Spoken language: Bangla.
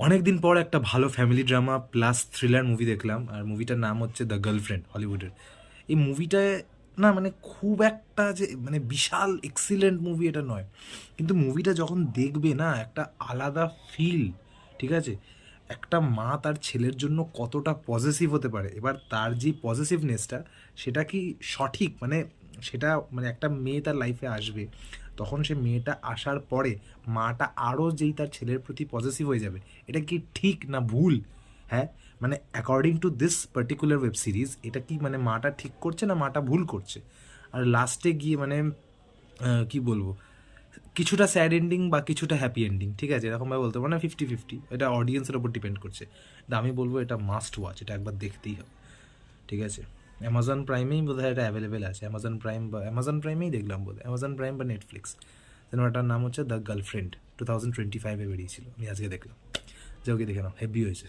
অনেক দিন পর একটা ভালো family drama plus thriller movie দেখলাম, আর মুভিটার নাম হচ্ছে দ্য গার্লফ্রেন্ড, হলিউডের। এই মুভিটায় না মানে খুব একটা যে মানে বিশাল এক্সিলেন্ট মুভি এটা নয়, কিন্তু মুভিটা যখন দেখবে না একটা আলাদা ফিল, ঠিক আছে? একটা মা তার ছেলের জন্য কতটা পজেসিভ হতে পারে, এবার তার যে পজেসিভনেসটা সেটা কি সঠিক, মানে সেটা মানে একটা মেয়ে তার লাইফে আসবে, তখন সে মেয়েটা আসার পরে মাটা আরও যেই তার ছেলের প্রতি পজেসিভ হয়ে যাবে, এটা কি ঠিক না ভুল? হ্যাঁ, মানে according to this particular web series এটা কি মানে মাটা ঠিক করছে না মাটা ভুল করছে? আর লাস্টে গিয়ে মানে কি বলবো, কিছুটা স্যাড এন্ডিং বা কিছুটা হ্যাপি এন্ডিং, ঠিক আছে, এরকমভাবে বলতে পারবো না, 50-50, এটা অডিয়েন্সের ওপর ডিপেন্ড করছে। কিন্তু আমি বলবো এটা মাস্ট ওয়াচ, এটা একবার দেখতেই হবে, ঠিক আছে? অ্যামাজন প্রাইমেই বোধহয় এটা অ্যাভেলেবেল আছে, অ্যামাজন প্রাইম বা অ্যামাজন প্রাইমেই দেখলাম বোধহয়, অ্যামাজন প্রাইম বা নেটফ্লিক্স। সিনেমাটার নাম হচ্ছে দ্য গার্লফ্রেন্ড, 2025-এ বেরিয়েছিল, আমি আজকে দেখলাম। যে ওকে দেখে নাও, হেভি হয়েছে।